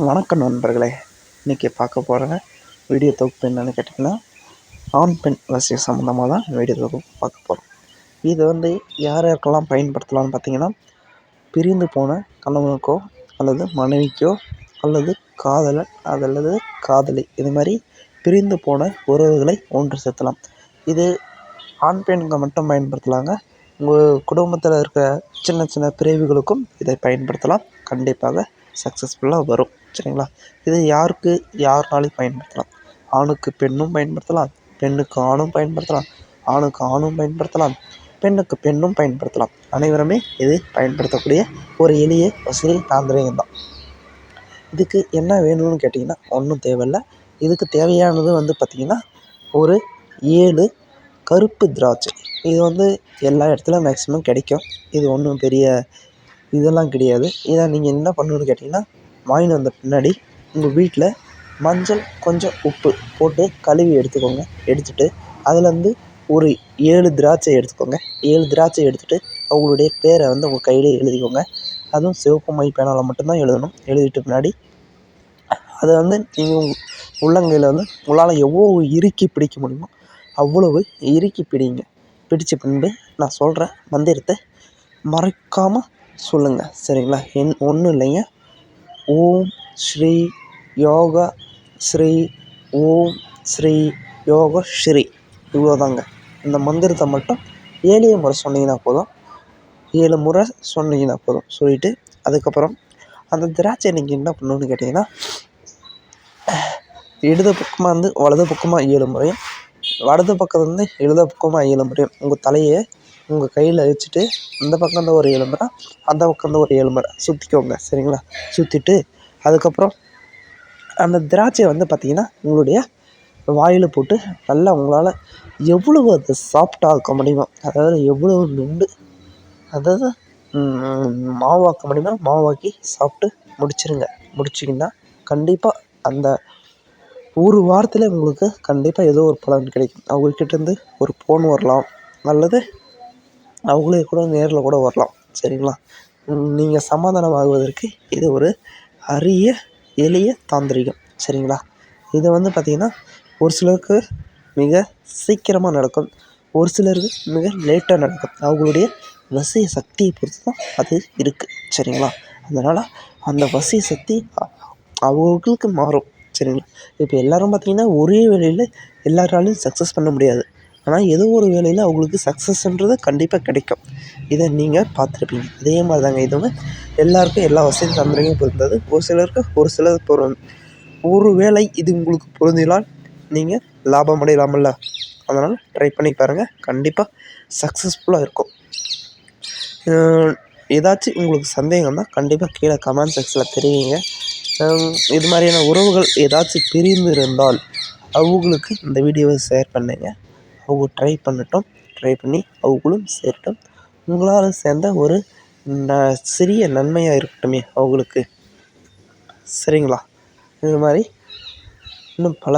வணக்கம் நண்பர்களே. இன்றைக்கி பார்க்க போகிற வீடியோ தொகுப்பு என்னென்னு கேட்டிங்கன்னா, ஆண் பெண் வசியம் சம்மந்தமாக தான் வீடியோ தொகுப்பு பார்க்க போகிறோம். இது யார் யாருக்கெல்லாம் பயன்படுத்தலாம்னு பார்த்தீங்கன்னா, பிரிந்து போன கணவனுக்கோ அல்லது மனைவிக்கோ அல்லது காதலன் அல்லது காதலி, இது மாதிரி பிரிந்து போன உறவுகளை ஒன்று சேர்த்தலாம். இது ஆண் பெண்கள் மட்டும் பயன்படுத்தலாங்க. உங்கள் குடும்பத்தில் இருக்க சின்ன சின்ன பிரிவுகளுக்கும் இதை பயன்படுத்தலாம். கண்டிப்பாக சக்ஸஸ்ஃபுல்லாக வரும். சரிங்களா? இது யாருனாலையும் பயன்படுத்தலாம். ஆணுக்கு பெண்ணும் பயன்படுத்தலாம், பெண்ணுக்கு ஆணும் பயன்படுத்தலாம், ஆணுக்கு ஆணும் பயன்படுத்தலாம், பெண்ணுக்கு பெண்ணும் பயன்படுத்தலாம். அனைவருமே இது பயன்படுத்தக்கூடிய ஒரு எளிய வசதி தாந்திரிகம் தான். இதுக்கு என்ன வேணும்னு கேட்டிங்கன்னா ஒன்றும் தேவையில்லை. இதுக்கு தேவையானது பார்த்திங்கன்னா ஒரு 7 கருப்பு திராட்சை. இது எல்லா இடத்துலையும் மேக்ஸிமம் கிடைக்கும். இது ஒன்றும் பெரிய இதெல்லாம் கிடையாது. இதை நீங்கள் என்ன பண்ணணுன்னு கேட்டிங்கன்னா, வாங்கிட்டு வந்த பின்னாடி உங்கள் வீட்டில் மஞ்சள் கொஞ்சம் உப்பு போட்டு கழுவி எடுத்துக்கோங்க. எடுத்துகிட்டு அதில் ஒரு 7 திராட்சை எடுத்துக்கோங்க. 7 திராட்சை எடுத்துகிட்டு அவங்களுடைய பேரை உங்கள் கையிலே எழுதிக்கோங்க. அதுவும் சிவப்பு மை பேனாவில் மட்டும்தான் எழுதணும். எழுதிட்டு பின்னாடி அதை நீங்கள் உள்ளங்கையில் உங்களால் எவ்வளோ இறுக்கி பிடிக்க முடியுமோ அவ்வளவு இறுக்கி பிடிங்க. பிடித்த பின்பு நான் சொல்கிற மந்திரத்தை மறக்காமல் சொல்லுங்கள். சரிங்களா? ஒன்றும் இல்லைங்க. ஓம் ஸ்ரீ யோகா ஸ்ரீ ஓம் ஸ்ரீ யோக ஸ்ரீ, இவ்வளோதாங்க. இந்த மந்திரத்தை மட்டும் 7 முறை சொன்னீங்கன்னா போதும். 7 முறை சொன்னீங்கன்னா போதும். சொல்லிவிட்டு அதுக்கப்புறம் அந்த திராட்சை நீங்கள் என்ன பண்ணணுன்னு கேட்டிங்கன்னா, இடது பக்கமாக வலது பக்கமாக 7 முறையும், வலது பக்கம் இடது பக்கமாக 7 முறையும் உங்கள் தலையை உங்கள் கையில் வச்சுட்டு இந்த பக்கம் ஒரு 7 முறை, அந்த பக்கம் ஒரு 7 முறை சுற்றிக்கோங்க. சரிங்களா? சுற்றிட்டு அதுக்கப்புறம் அந்த திராட்சையை பார்த்திங்கன்னா உங்களுடைய வாயில் போட்டு நல்லா உங்களால் எவ்வளவு அதை சாஃப்டாக ஆக்க முடியுமோ, அதாவது எவ்வளவு நுண்டு, அதாவது மாவாக்க முடியுமோ மாவாக்கி சாப்பிட்டு முடிச்சிருங்க. முடிச்சிங்கன்னா கண்டிப்பாக அந்த ஒரு வாரத்தில் உங்களுக்கு கண்டிப்பாக ஏதோ ஒரு பலன் கிடைக்கும். அவங்கக்கிட்டேருந்து ஒரு ஃபோன் வரலாம், அல்லது அவங்களே கூட நேரில் கூட வரலாம். சரிங்களா? நீங்கள் சமாதானம் ஆகுவதற்கு இது ஒரு அரிய எளிய தாந்திரிகம். சரிங்களா? இது பார்த்திங்கன்னா ஒரு சிலருக்கு மிக சீக்கிரமாக நடக்கும், ஒரு சிலருக்கு மிக லேட்டாக நடக்கும். அவங்களுடைய வசிய சக்தியை பொறுத்து தான் அது இருக்குது. சரிங்களா? அதனால் அந்த வசிய சக்தி அவங்களுக்கு மாறும். சரிங்களா? இப்போ எல்லோரும் பார்த்திங்கன்னா ஒரே வேளையில் எல்லாராலையும் சக்ஸஸ் பண்ண முடியாது. ஆனால் ஏதோ ஒரு வேளையில் அவங்களுக்கு சக்ஸஸ்ன்றது கண்டிப்பாக கிடைக்கும். இதை நீங்கள் பார்த்துருப்பீங்க. இதே மாதிரி தாங்க இதுவும் எல்லாருக்கும் எல்லா வசதி தந்திரங்களும் பொருந்தது. ஒரு சிலருக்கு ஒரு சிலர் ஒரு வேளை இது உங்களுக்கு பொருந்தினால் நீங்கள் லாபம் அடையலாமல்ல. அதனால் ட்ரை பண்ணி பாருங்கள். கண்டிப்பாக சக்ஸஸ்ஃபுல்லாக இருக்கும். ஏதாச்சும் உங்களுக்கு சந்தேகம் தான் கண்டிப்பாக கீழே கமெண்ட் செக்ஷனில் தெரிவிங்க. இது மாதிரியான உறவுகள் ஏதாச்சும் பிரிந்து இருந்தால் அவங்களுக்கு இந்த வீடியோவை ஷேர் பண்ணுங்க. அவங்க ட்ரை பண்ணட்டும். ட்ரை பண்ணி அவங்களும் சேரட்டும். உங்களால் சேர்ந்த ஒரு சிறிய நன்மையாக இருக்கட்டுமே அவங்களுக்கு. சரிங்களா? இது மாதிரி இன்னும் பல